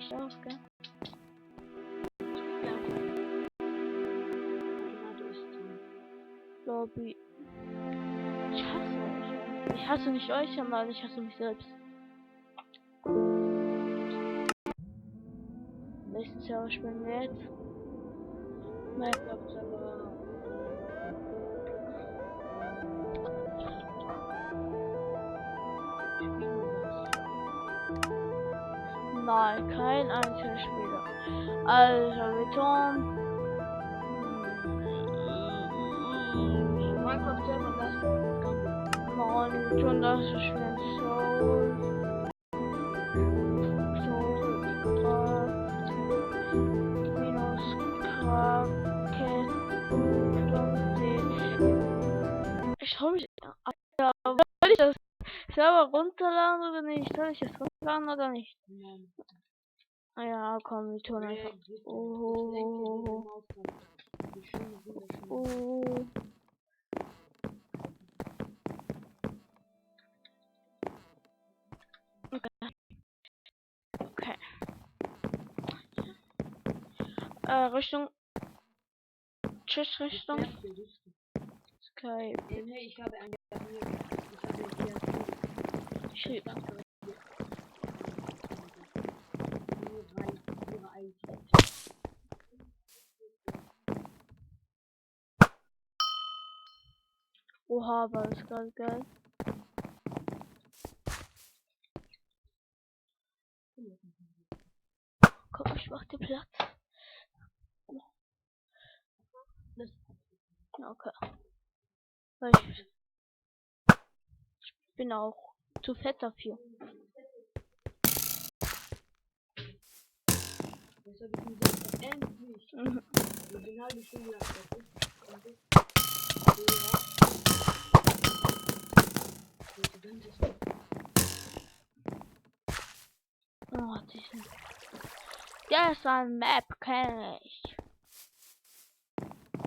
nicht aus, gell? Ja. Tornado ist drin. Lobby. Ich hasse euch. Ich hasse nicht euch, sondern ich hasse mich selbst. Nächstes Jahr spielen wir jetzt. Minecraft Server. Spielen wir das? Nein, kein einziger Spieler. Also, Beton. Minecraft Server, das kann Nein, Beton, das ist schwer. Soul. Minus Kraken. Ich schau mich. Alter, soll ich das Server runterladen oder nicht? Soll ich das runterladen oder nicht? Nein. Ah ja, komm, wir tun einfach. Oh. Okay. Richtung. Tschüss, Richtung. Skype. Hey, ich habe ein ich habe Shit. Oha, war das gerade geil. Komm, ich mach dir Platz. Okay. Weil ich bin auch zu fett dafür. Das habe ich mir gesagt, endlich. Mhm. Die halbe Stunde lang. Oh, diesen. Der ist ein Map, kenne ich.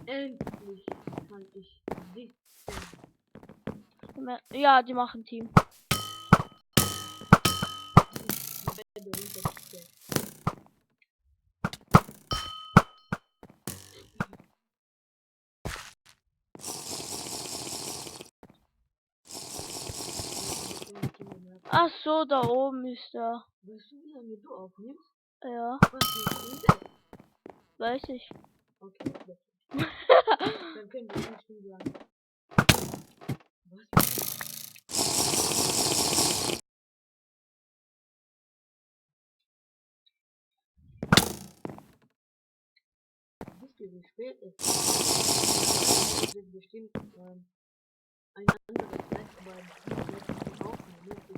Endlich kann ich sitzen. Ja, die machen Team. Ach so, da oben ist er. Weißt du, wie lange du aufnimmst? Ja, Was ist denn? weiß ich. Okay, dann können wir nicht viel sagen. Was? Wisst ihr, wie spät es ist? Es wird bestimmt ein anderes Netz, aber die Aufnahme ist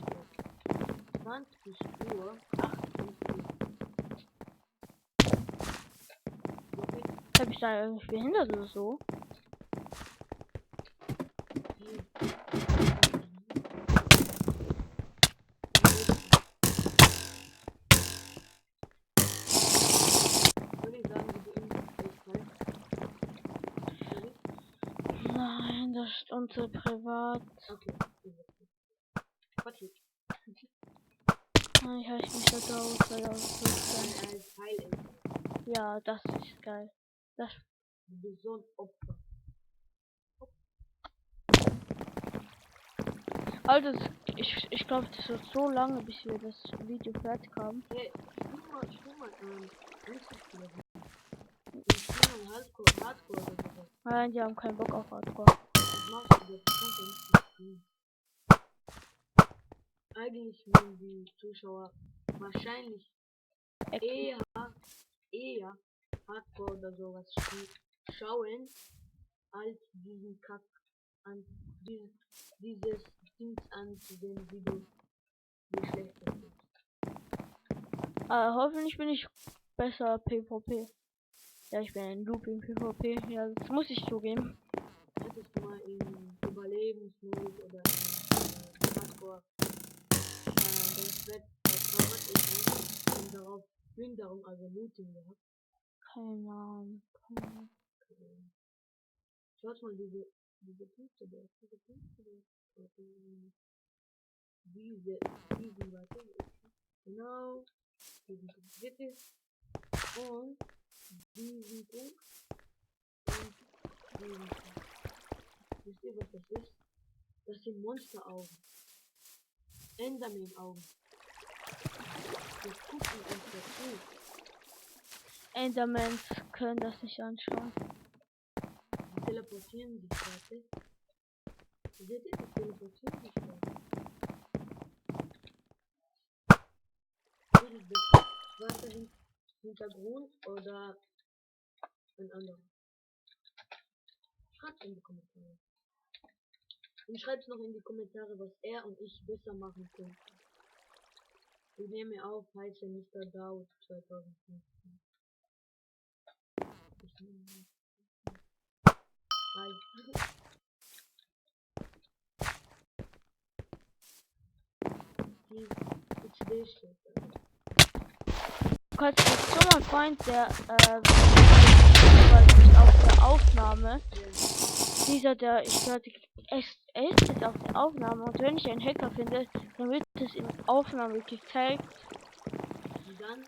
20 Uhr 58. Hab ich da irgendwie behindert oder so? Nein, das ist unser Privat. Okay. Quatsch. Ich halte mich da drauf, weil das so Als Heil ja, das ist geil. Das. gesund Opfer. Also, ich glaube, das wird so lange, bis wir das Video fertig haben. Hey, spiel mal, Hardcore oder so. Nein, die haben keinen Bock auf Hardcore. Was machst du jetzt? Kannst du nicht spielen. Eigentlich würden die Zuschauer wahrscheinlich eher Hardcore oder sowas schauen, als diesen Kack an dieses Dings anzusehen, wie du wie schlecht das ist. Hoffentlich bin ich besser PvP. Ja, ich bin ein Loop im PvP. Ja, das muss ich zugeben. Hättest du mal in Überlebensmodus oder in Hardcore das Bett verzaubert ist und darauf Minderung, also Looting gehabt. Keine Ahnung. Schaut mal diese Punkte da. Diese, warte. Genau. Diesen Punkt. Seht ihr? Und diesen Punkt. Und diesen Punkt. Wisst ihr, was das ist? Das sind Monsteraugen. Enderman-Augen. Wir gucken uns dazu. Endermans können das nicht anschauen. Die teleportieren sich gerade. Seht ihr, die teleportieren sich gerade. Ist das schwarzer Hintergrund oder ein anderer? Schreibt in die Kommentare. Und schreibt noch in die Kommentare, was er und ich besser machen können. Ich nehme auf, heiße Mr. Daud 2015. Ich nehme auf. Die XD steht da. Du kannst jetzt schon mal Freund, der auf der Aufnahme, dieser, der, ich glaube, er ist jetzt auf der Aufnahme und wenn ich einen Hacker finde, dann wird es in Aufnahme gezeigt. Und dann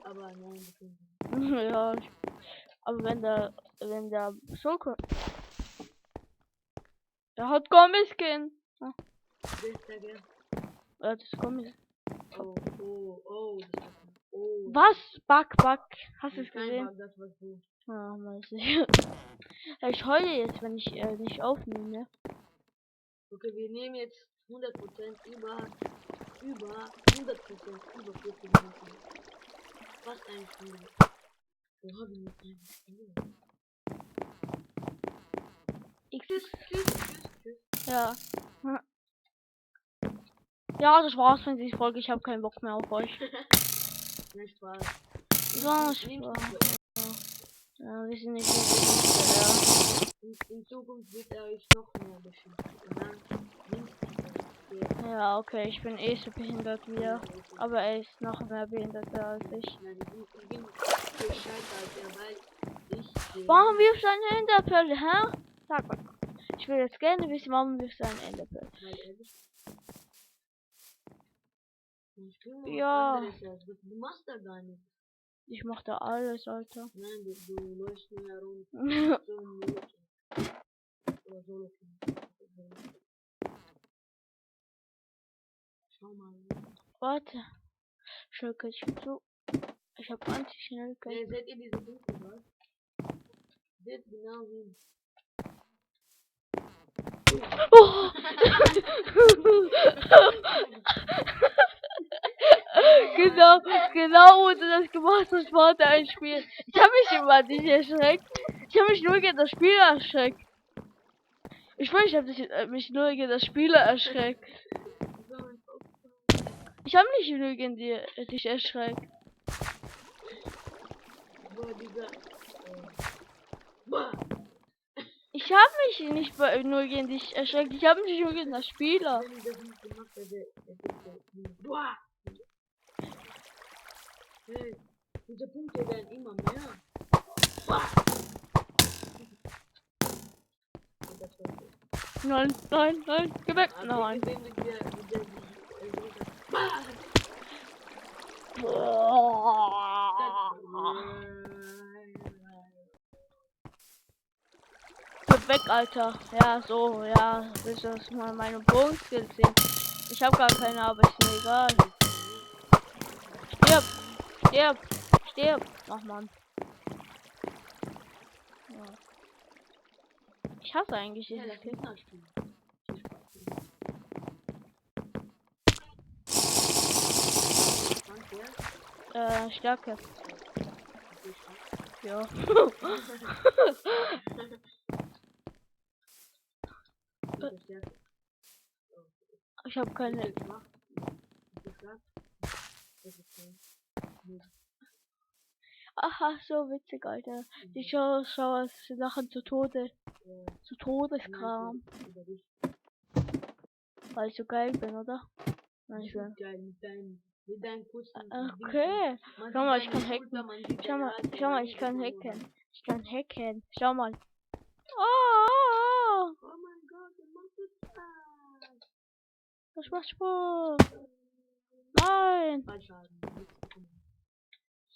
aber nein, das sind Ja, aber wenn der so kommt, der hat Gummiskin. Ja, Deswegen. das ist Gummis. Oh, das war oh. Was? Bug. Hast du es Kein gesehen? Bug, das war's so. Ja, mal sehen. Ja, ich heule jetzt, wenn ich nicht aufnehme. Okay, wir nehmen jetzt 100% über 100% über 40 Minuten. Fast eine Stunde. Wo haben wir jetzt eine Stunde? Tschüss. Ja. Ja, das war's für diese Folge. Ich habe keinen Bock mehr auf euch. Nein, Spaß. Ja, Nehmt Spaß. es Ja, wir sind nicht so in Zukunft wird er euch noch mehr beschimpfen. Und dann nimmt es ja, okay, ich bin eh so behindert wieder. Aber er ist noch mehr behinderter als ich. Nein, ich bin gescheiter als er, weil ich Warum wirfst du eine Enderpearl, hä? Sag mal. Ich will jetzt gerne wissen, warum wirfst du eine Enderpearl? weil er dich ich will mal Ja. was anderes als du machst da gar nichts. Ich mach da alles, Alter. Nein, du läufst nur herum. So ein Mädchen. Oder so. Schau mal. Warte. Schnellkeit, ich hab Anti-Schnellkeit. Ja, seht ihr diese Punkte, was? Seht genau wie. Oh! genau, wo du das gemacht hast, war da ein Spiel. Ich habe mich immer nicht erschreckt. Ich habe mich nur gegen das Spiel erschreckt. Ich weiß, ich habe mich nur gegen das Spiel erschreckt. Ich habe nicht nur gegen dich erschreckt. Boah, dieser. Ich habe mich nicht nur gegen dich erschreckt. Ich habe mich nur gegen das Spieler. Wenn ich das nicht gemacht hätte, boah! Hey, diese Punkte werden immer mehr. Boah! Und das war so. Nein. Geh weg. Aber Nein. wir sehen mit der Geh weg, Alter. Ja, so, ja. Willst du das mal meine Bogenskills sehen? Ich habe gar keine, aber ist mir egal. Stirb. Ach man. Ja. Ich hasse eigentlich ja, dieses das Kind. ist ein Spiel. Stärke. Ja. Ich habe keine. Aha, so witzig, Alter. Die Schauer lachen zu Tode. Zu Todeskram. Weil ich so geil bin, oder? Nein, ich bin. Okay. Schau mal, ich kann hacken. Schau mal, ich kann hacken. Ich kann hacken. Schau mal. Oh! Oh mein Gott, der macht das. Das macht Spaß. Nein. Fallschaden. Nichts bekommen.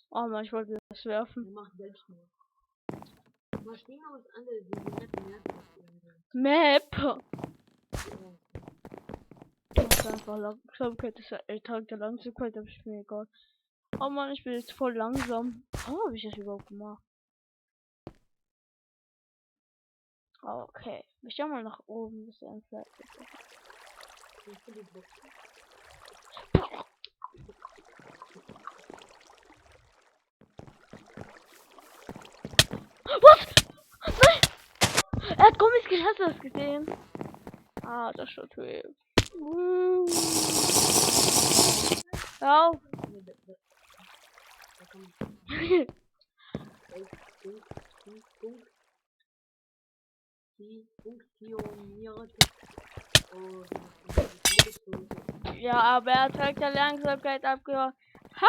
Oh Mann, ich wollte das Wir werfen. machen Selbstmord. Mal spielen wir was anderes. Wir sind nicht nervig. Map. Ja. Das ist einfach Langsamkeit. Das ist ja Tag der Langsamkeit, aber ist mir egal. Oh Mann, ich bin jetzt voll langsam. Warum habe ich das überhaupt gemacht? Okay. Ich schau mal nach oben, bis er entfernt ist. Ich bin die Box. Was? Nein! Er hat Gummis geschossen, hast du das gesehen? Ah, das ist schon toll. Hör auf. Nee, da kommt funktioniert. Oh, Ja, aber er trägt ja Langsamkeit abgehört. Ha!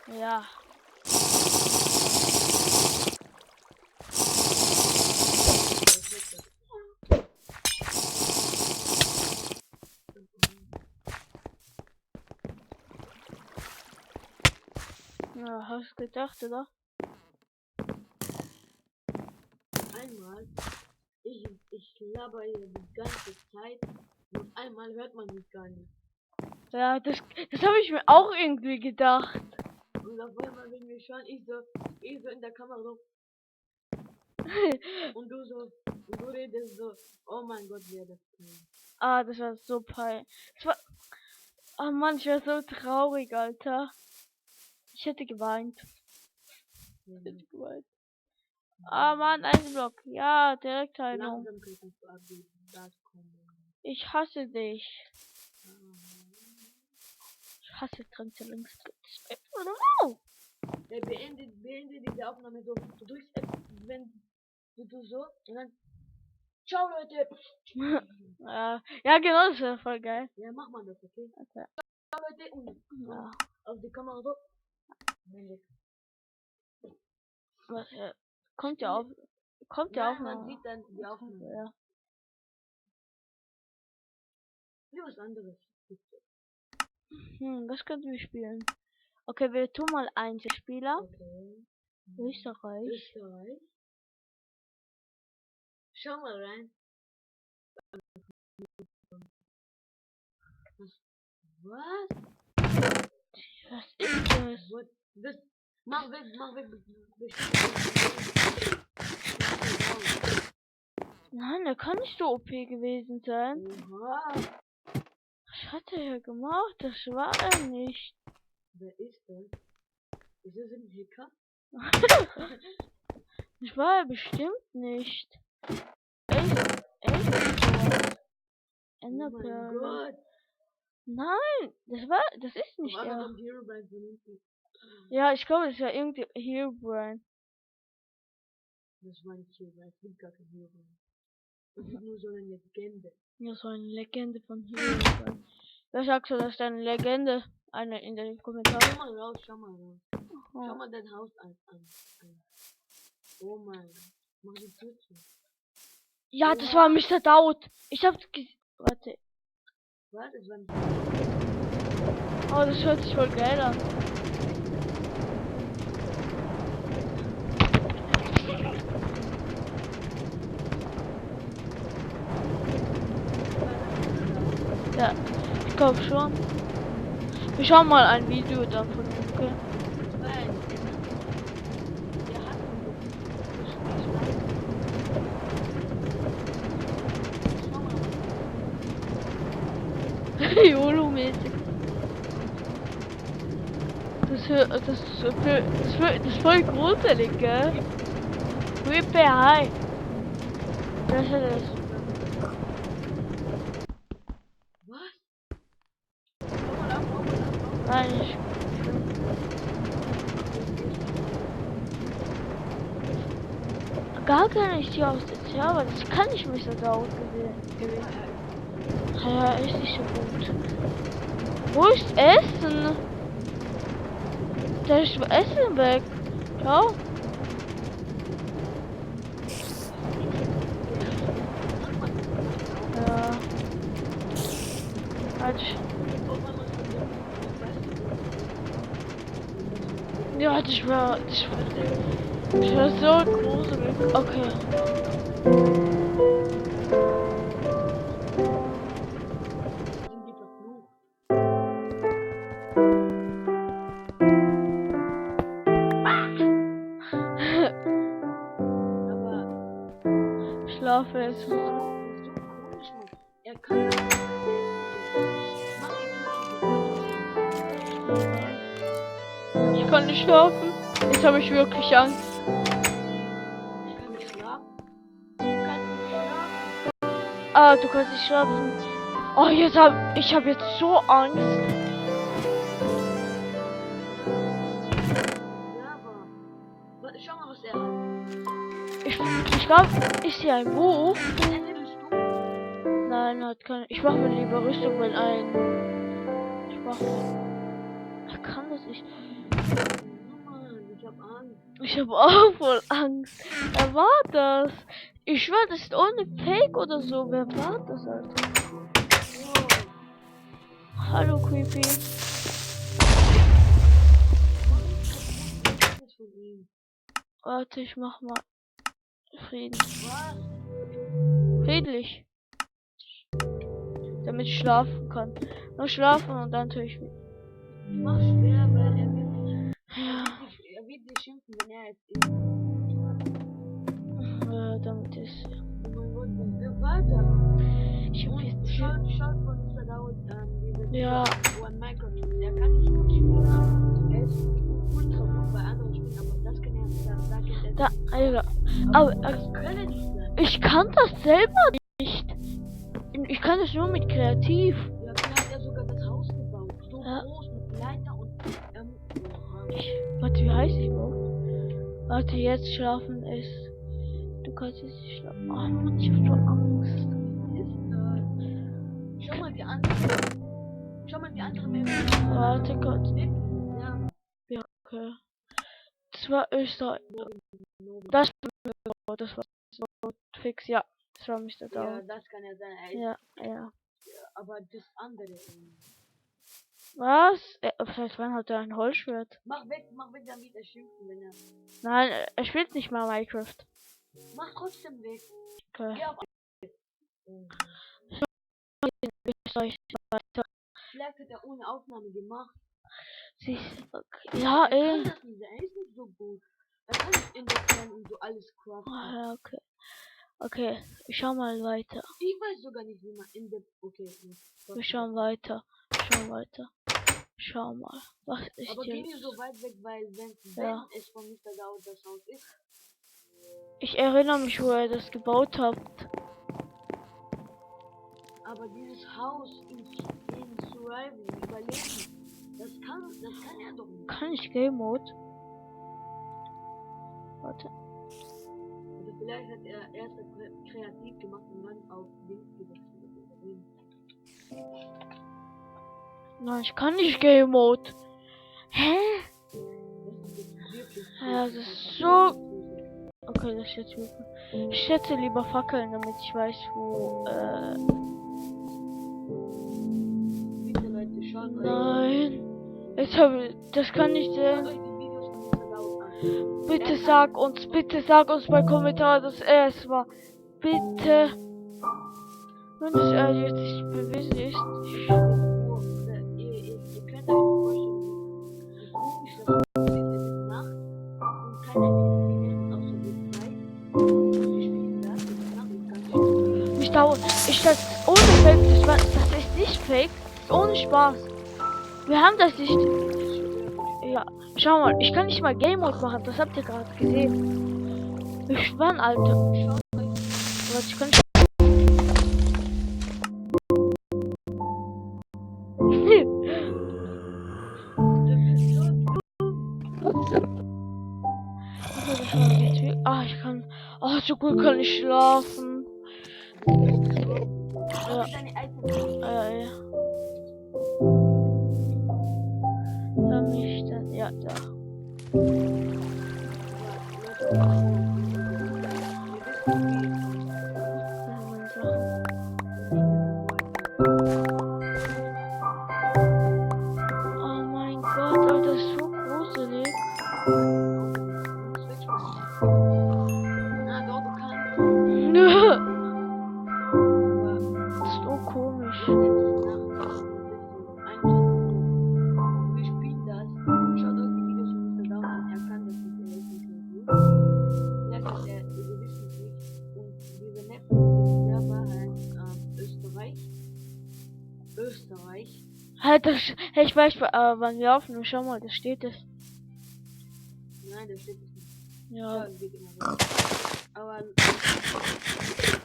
Ja. Ja, hast du gedacht, oder? einmal, ich laber hier die ganze Zeit und einmal hört man mich gar nicht. Ja, das habe ich mir auch irgendwie gedacht. Und auf einmal, wenn wir schauen, ich so in der Kamera so, und du redest so, oh mein Gott, wer das kann. Ah, das war so peinlich. Oh Mann, ich war so traurig, Alter. Ich hätte geweint. Ja, Ich hätte geweint. Ah Mann, ein Block. Ja, Direktheilung. langsam kannst du abgeben, das kommt. Ich hasse dich. Ah. Ich hasse Tränke links. Oh! Beende diese Aufnahme so. Du drückst F, wenn du so und dann. Ciao Leute! Ja, genau, das wäre voll geil. Ja, mach mal das, okay? Okay. Ciao Leute und Ja, auf die Kamera so. Nein, was, kommt ja auf. Kommt ja auf. man sieht dann die Aufnahme. Ja. Wie was anderes. Was könnten wir spielen? Okay, wir tun mal Einzelspieler. Okay. Österreich. Österreich. Schau mal rein. Was? Was ist das? What? Das. Mach weg. Nein, der kann nicht so OP gewesen sein. Oha. Was hat er hier gemacht? Das war er nicht. Wer ist das? Ist das ein Hacker? Das war er bestimmt nicht. Echt? Oh mein Enderperle. Gott. Nein, das ist nicht Auf einmal er. kommt Herobrine von hinten. Ja, ich glaube, es war irgendwie Herobrine. Das war nicht Herobrine. Es gibt gar kein Herobrine. Das ist nur so eine Legende. Ja, so eine Legende von Herobrine. Wer sagt so, das ist eine Legende? Eine in den Kommentaren. Schau mal raus. Schau mal dein Haus an. Oh mein. Mach die Tür zu. Ja, das war Mr. Daud. Ich hab's warte. Was? Es war nicht. Oh, das hört sich voll geil an. Ja, ich glaube schon. Wir schauen mal ein Video dann von ihm, okay? Nein. Der hat YOLO-mäßig. Das ist voll gruselig, gell? Creepy High. Das ist das. Was? Nein, ich. Gar keine ist hier aus dem Server. Das kann nicht Mr. Daud gewesen. Ja, ist nicht so gut. Wo ist Essen? Da ist Essen weg. Schau. Ja. Halt. Ja, das war so gruselig. Okay. Sind die verflucht? Aber Schlafe jetzt. das ist so komisch, Mann. Er kann das nicht. Mach die Tür zu. Ich kann nicht schlafen. Jetzt habe ich wirklich Angst. Ich kann nicht schlafen. Du kannst nicht schlafen. Ah, du kannst nicht schlafen. Oh, ich habe jetzt so Angst. Ja, aber. Schau mal, was er hat. Ich glaube, ich sehe ein Buch. Eine Rüstung. Nein, hat keine. Ich mache mir lieber Rüstung, wenn ein. Ich mache. Ich kann das nicht. Mann, ich hab Angst. Ich habe auch voll Angst. Wer war das? Ich schwör, das ist ohne Fake oder so. Wer war das, Alter? Wow. Hallo, Creepy. Was ist von ihm? Warte, ich mach mal Frieden. Was? Friedlich. Damit ich schlafen kann. Nur schlafen und dann tue ich. Mach schwer, weil Ja, er wird dich schimpfen, wenn er jetzt ist. damit ist. Oh mein Gott, weiter. Ich hab Und jetzt. schaut von Mr. Daud diese Ja. wo ein Minecraft spielt. Der kann nicht gut spielen. Er ist ultra gut bei anderen Spielen, aber das kann er kennt er Da, Alter. Aber Aber das kann er nicht sein. ich kann das selber nicht. Ich kann das nur mit kreativ. Ja, vielleicht hat er sogar das Haus gebaut. So Ja. groß mit Leiter und Warte, wie heißt ich überhaupt? Warte, jetzt schlafen ist. Du kannst jetzt nicht schlafen. Oh Mann, ich hab so Angst. Schau mal die andere. Schau mal die andere Map. Warte Gott. Ja. Ja, okay. Das war Österreich. Das war so fix, ja. Das war Mr. Ja, Down. das kann ja sein. Er ist, Ja, ja. aber das andere. Was? Vielleicht wann hat er ein Holzschwert? Mach weg, damit er schimpfen, wenn er. Nein, er spielt nicht mal Minecraft. Mach trotzdem weg. Okay. Geh auf. Österreich. Vielleicht hat er ohne Aufnahme gemacht. Okay. Ja, Er kann ey. das nicht, er ist nicht so gut. Er kann nicht Enderman und so alles craften. Ah, ja, okay. Okay, ich schau mal weiter. Ich weiß sogar nicht, wie man Okay. Wir schauen weiter. Schauen weiter. Schau mal. Was ist Aber geh hier? nicht so weit weg, weil wenn Ja. es von Mr. Daud das Haus ist. Ich erinnere mich, wo ihr das gebaut habt. Aber dieses Haus in Survival überleben, das kann er doch nicht. Kann ich Game Mode? Warte. Oder vielleicht hat er erst kreativ gemacht und dann auf Dings gewechselt. Nein, ich kann nicht Game Mode. Hä? Das ist jetzt wirklich. Ja, das ist so. Okay, das ist jetzt wirklich. Ich schätze lieber Fackeln, damit ich weiß, wo. Bitte Leute, schaut euch. Nein. Jetzt habe ich. Das kann nicht Schaut sein. euch die Videos von Mr. Daud an. Bitte sag uns bei Kommentar, dass er es war. Bitte. Wenn das er jetzt nicht bewiesen ist. Ihr könnt euch nicht vorstellen, wie komisch das ist. Es ist Nacht und keiner kennt außer wir zwei. Und wir spielen das. Es ist Nacht und ganz schön. Ich dauere. Ich das ohne Fake. Das ist nicht Fake. Das ist ohne Spaß. Wir haben das nicht. Ja. Schau mal, ich kann nicht mal Game Mode machen. Das habt ihr gerade gesehen. Ich schwör, Alter. Warte, ich kann nicht. Ah, ich kann. Ah, so gut kann ich schlafen. Ja. Deine Items. Ja. Dann nicht, dann. Ja, da. Oh mein Gott, Alter, das ist so gruselig. Nö. Das ist so komisch. Wir spielen das. Schaut euch die Videos von Mr. Down an. Er kann das nicht, er ist nicht mehr gut. Vielleicht ist er, wir wissen es nicht. Und dieser Server heißt Österreich. Österreich. Halt, hey, ich weiß, wann wir aufnehmen. Schau mal, da steht es. Nein, da steht es nicht. Ja. Ja, geht immer so. Aber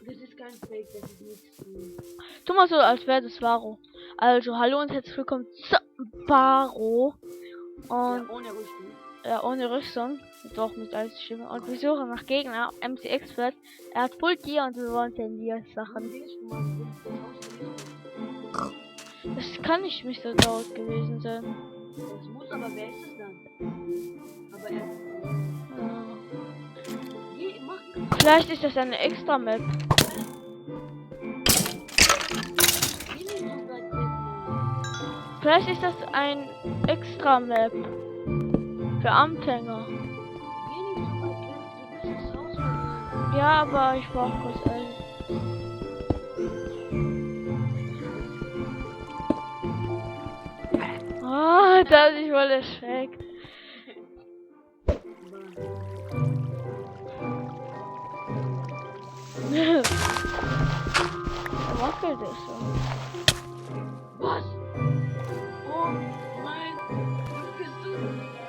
das ist kein Fake, das ist nichts. Tu mal so, als wäre das Varo. Also, hallo und herzlich willkommen zu Varo. Ja, Und ohne Rüstung. ja, ohne Rüstung. Doch mit alles Stimme. Und wir suchen nach Gegner. MC Expert. Er hat Full Gear und wir wollen den Sachen. Das kann nicht Mr. Dowd gewesen sein. Das muss, aber wer ist es dann? Aber er. Mach. Vielleicht ist das eine extra Map. Vielleicht ist das ein extra Map. Für Anfänger. Ja, aber ich brauche kurz ein. Oh, da ist ich voll erschreckt. Wackelt es so. Was? Oh mein Gott.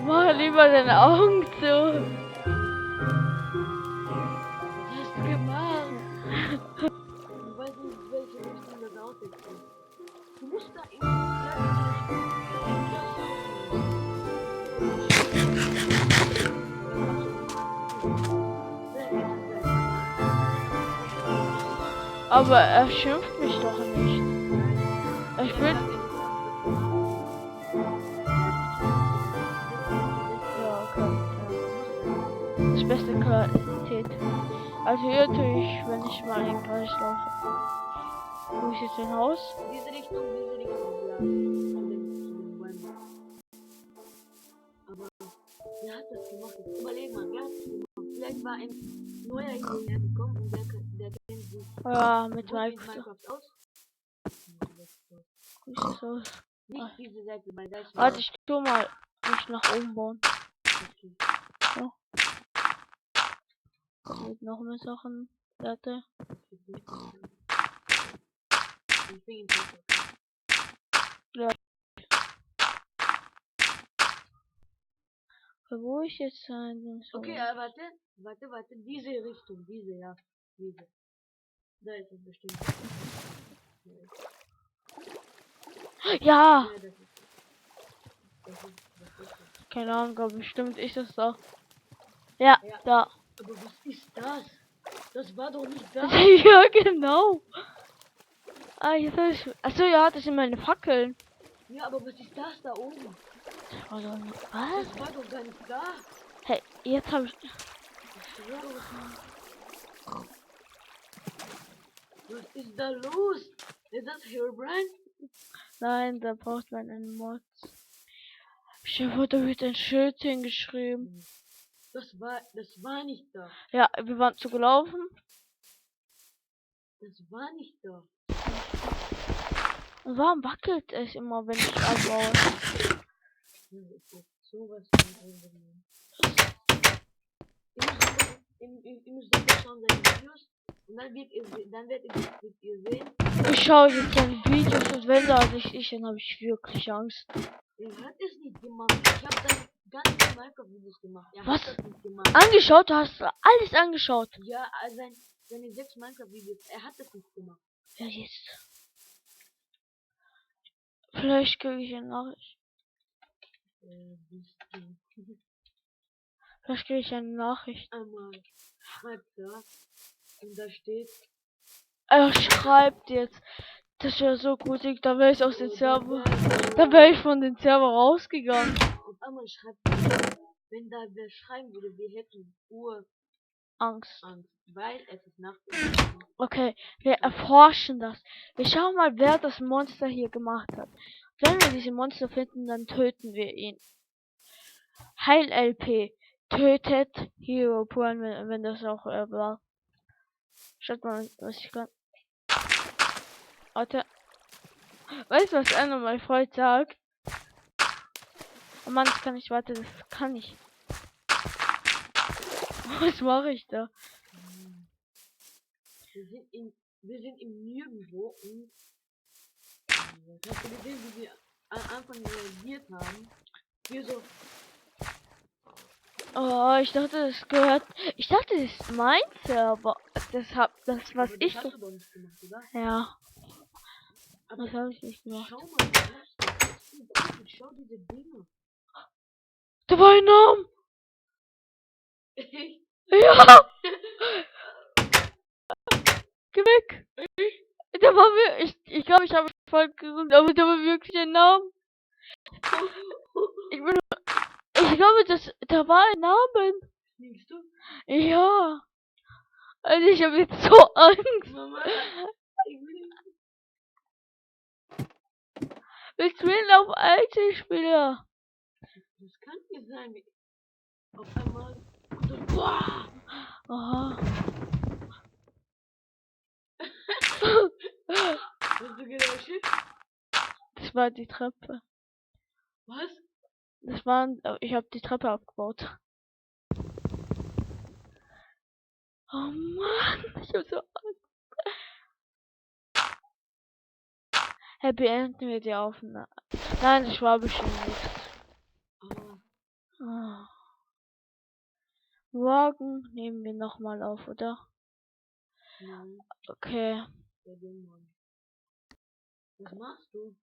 Mach lieber deine Augen zu. Was hast du gemacht? Ich weiß nicht, welche Richtung das aussieht. Du musst da Aber er schimpft mich doch nicht. Ich will. Ja, okay. Ja. Das beste Qualität. Also hier tue ich, wenn ich mal in Kreis laufe. Wo ist jetzt ein Haus? Diese Richtung, ja. Zu den Bäumen. Aber wer hat das gemacht? Überleg mal, wer hat das gemacht? Vielleicht war ein neuer hierher gekommen und der kennt sich Ja, mit Minecraft aus. Wie ist das aus? Nicht diese Seite, bei der ich Warte, ich tu mal mich nach oben bauen. Okay. So. Mit noch mehr Sachen. Warte. Ich bin in Minecraft. Wo ich jetzt sein soll. Okay, warte. Diese Richtung, diese. Da ist es bestimmt. Ja! Ja, das ist es. Keine Ahnung, aber bestimmt ist das da. Ja, Ja. da. Aber was ist das? Das war doch nicht da. Ja, genau. Ah, jetzt hab ich. Achso, ja, das sind meine Fackeln. Ja, aber was ist das da oben? Das war doch nicht. Was? Das war doch gar nicht da. Hey, jetzt hab ich. Was ist da los? Ist das Herobrine? Nein, da braucht man einen Mod. Stefan, da wird ein Schild hingeschrieben. Das war nicht da. Ja, wir waren zu gelaufen. Das war nicht da. Und warum wackelt es immer, wenn ich abbaue? Sowas von ihr müsst doch schauen seine Videos und dann werdet ihr sehen. Ich schaue jetzt seine Videos und wenn da nicht ist, dann habe ich wirklich Angst. Er hat es nicht gemacht. Ich habe seine ganzen Minecraft-Videos gemacht. Er Was? hat das nicht gemacht. Angeschaut? Du hast alles angeschaut. Ja, seine 6 Minecraft-Videos. Er hat das nicht gemacht. Ja, jetzt. Vielleicht kriege ich eine Nachricht. Vielleicht kriege ich eine Nachricht. Einmal schreibt da und da steht. Er schreibt jetzt. Das wäre so gruselig, da wäre ich aus dem Server. Da wäre ich von dem Server rausgegangen. Auf einmal schreibt, wenn da wer schreiben würde, wir hätten Angst. Angst, weil es ist Nacht. Okay, wir erforschen das. Wir schauen mal, wer das Monster hier gemacht hat. Wenn wir diese Monster finden, dann töten wir ihn. Heil LP. Tötet Hero Puan, wenn das auch war. Schaut mal, was ich kann. Warte. Weißt du, was einer mein Freund sagt? Oh Mann, das kann ich, warte, das kann ich. Was mache ich da? Wir sind im Nirgendwo und hast du gesehen, wie wir am Anfang reagiert haben? Wir so, Oh, ich dachte, das gehört. Ich dachte, das ist mein Server. Das was aber ich. das hast du doch nicht gemacht, oder? Ja, Aber das habe ich nicht gemacht. schau mal, das ist so gut. Schau diese Dinge. Da war ein Name. Ja, geh weg. Da war wir. Ich glaube, ich habe voll gesucht, aber da war wirklich ein Name. Ich bin. Ich glaube, da war ein Name. Siehst du? Ja. Also ich habe jetzt so Angst. Mama, ich will nicht. Wir spielen auf Einzelspieler. Das kann nicht sein. Auf einmal. Und dann, boah! Aha. Hast du gedacht? Das war die Treppe. Was? Das waren. Ich habe die Treppe aufgebaut. Oh Mann, ich hab so Angst. Hey, beenden wir die Aufnahme. Nein, das war bestimmt nichts. Ah, Oh. Morgen nehmen wir nochmal auf, oder? nein, Okay. der Dämon. Was machst du?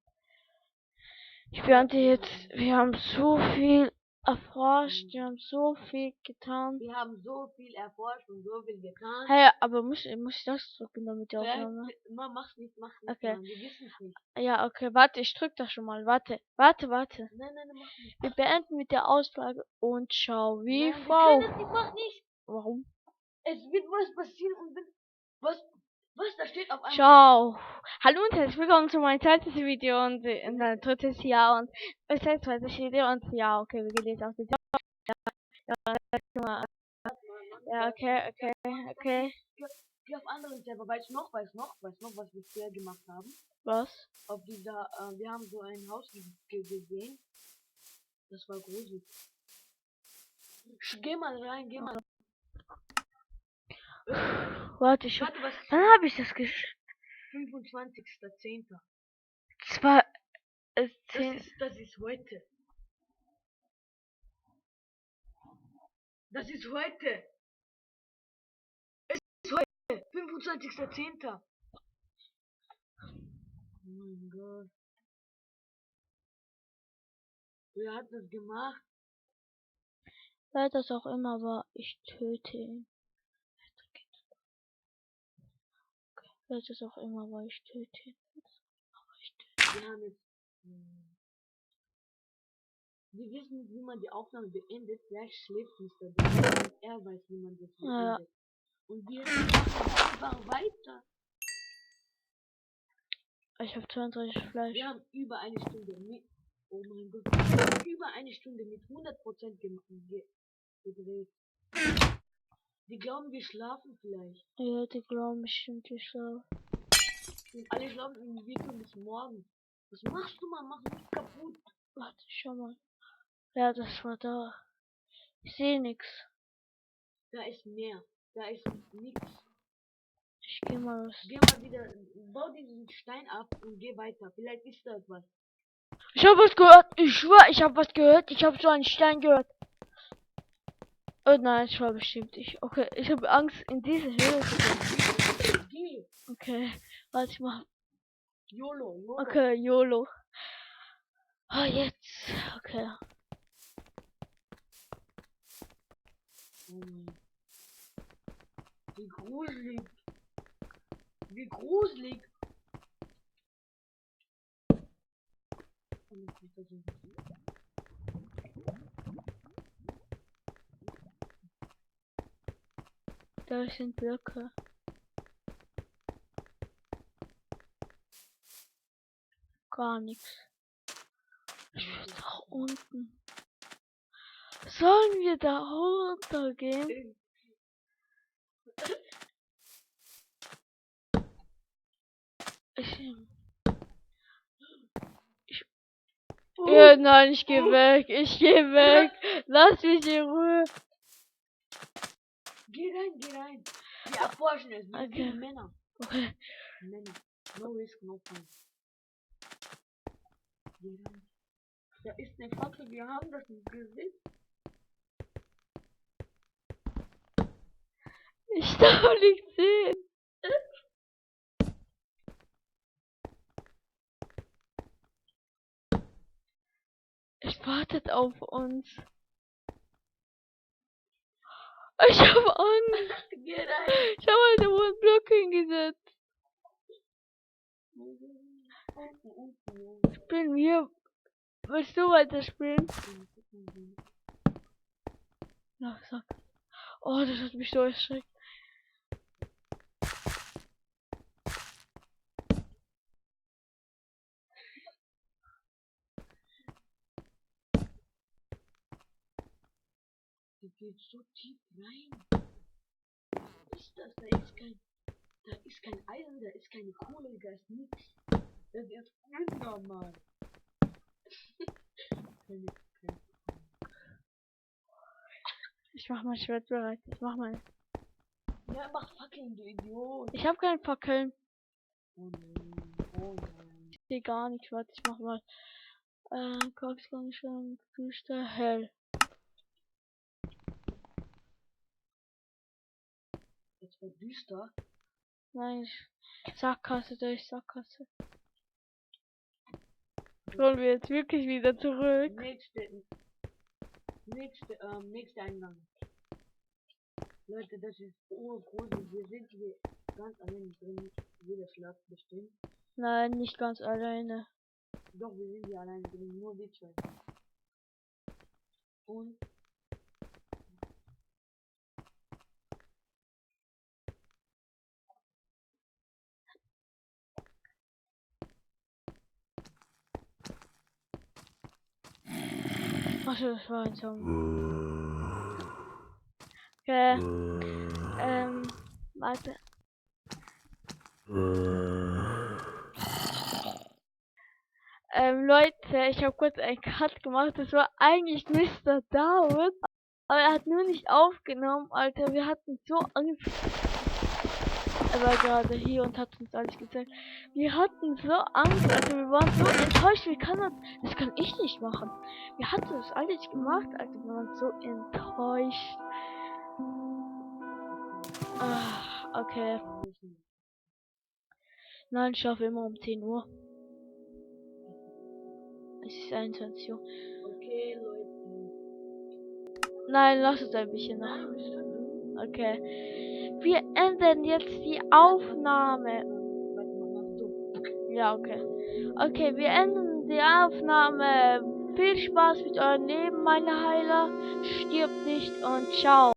Ich beende jetzt. Wir haben so viel erforscht. Wir haben so viel getan. Wir haben so viel erforscht und so viel getan. Hey, aber muss ich das drücken, damit die Aufnahme? Mach's nicht, Okay. Mann. Wir wissen es nicht. Ja, okay, warte, ich drück das schon mal. Warte. Warte. Nein, mach nicht. Wir beenden mit der Ausfrage und schau wie Nein, wir V. können es nicht, mach nicht. Warum? Es wird was passieren und wenn. Was da steht auf einmal. Ciao. Hallo und herzlich willkommen zu meinem zweites Video und mein drittes Jahr und das zweite Video und ja, okay, wir gehen jetzt auf die Ja, okay. Geh auf anderen Server. Weißt du noch, was wir früher gemacht haben? Was? Auf dieser, wir haben so ein Haus gesehen. Das war gruselig. Geh mal rein, geh mal. Warte, Warte, was? wann habe ich das 25.10. Zwei, Das 10. ist heute. Das ist heute. Es ist heute. 25.10. Oh mein Gott. Wer hat das gemacht? Wer das auch immer war, ich töte ihn. Wer das auch immer war, ich töte ihn. Wir haben jetzt. Wir wissen nicht, wie man die Aufnahme beendet. Vielleicht schläft Mr. D. Und er weiß, wie man das Ja. beendet. Und wir machen einfach weiter. Ich habe 32 Fleisch. Wir haben über eine Stunde mit. Oh mein Gott. Wir haben über eine Stunde mit 100% gedreht. Die glauben, wir schlafen vielleicht. Ja, die glauben bestimmt, ich schlafe. Und alle glauben, wir können bis morgen. Was machst du, Mann? Mach nicht kaputt. Warte, schau mal. Ja, das war da. Ich sehe nix. Da ist mehr. Da ist nichts. Ich geh mal los. Geh mal wieder, bau diesen Stein ab und geh weiter. Vielleicht ist da etwas. Ich habe was gehört. Ich schwör, ich habe was gehört. Ich habe so einen Stein gehört. Oh nein, ich war bestimmt ich. Okay, ich habe Angst in diese Höhe zu gehen. Geh. Okay, warte ich mal. YOLO. Okay, YOLO. Ah, jetzt. Okay. Oh mein. Wie gruselig. Wie gruselig. Und dann kommt da so ein Da sind Blöcke. Gar nichts. Ich muss nach unten. Sollen wir da runtergehen? Ja, nein, ich geh weg. Ich geh weg. Lass mich in Ruhe. Geh rein. Wir erforschen es. Wir Okay. sind Männer. Okay. Männer. No risk, no fun. Geh rein. Da ist eine Fackel, wir haben das nicht gesehen. Ich darf nicht sehen. Es wartet auf uns. Ich hab Angst. Geh rein. Ich hab halt wo einen Block hingesetzt. Spielen wir. Willst du weiterspielen? Na, sag. Oh, das hat mich so erschreckt. Die geht so tief rein. Was ist das? Da ist kein Eisen, da ist keine Kohle, da ist nichts. Das ist unnormal. Ich mach mein Schwert bereit. Ich mach mal. Ja, mach Fackeln, du Idiot. Ich hab keinen Fackeln. Oh nein, oh nein. Ich seh gar nichts. Warte, ich mach mal. Kopfgang schon düster hell. Jetzt wird düster. Nein, Sackgasse durch Sackgasse. Wollen wir jetzt wirklich wieder zurück? Nächster Eingang. Leute, das ist urgruselig. Wir sind hier ganz allein drin. Jeder schlaft bestimmt. Nein, nicht ganz alleine. Doch, wir sind hier allein drin. Nur wir zwei. Und Achso, das war ein Song. Okay. Warte. Leute, ich habe kurz einen Cut gemacht. Das war eigentlich Mr. David. Aber er hat nur nicht aufgenommen, Alter. Wir hatten so Angst. Er war gerade hier und hat uns alles gezeigt. Wir hatten so Angst, Alter. Wir waren so enttäuscht. Wie kann das kann ich nicht machen. Wir hatten das alles gemacht, Alter. Wir waren so enttäuscht. Ah, okay. Nein, ich schlafe immer um 10 Uhr. Es ist 21 Uhr. okay, Leute. Nein, lass es ein bisschen noch. Nein, bist du? Okay. Wir enden jetzt die Aufnahme. Warte mal, mach so. Ja, okay. Okay, wir enden die Aufnahme. Viel Spaß mit eurem Leben, meine Heiler. Stirbt nicht und ciao.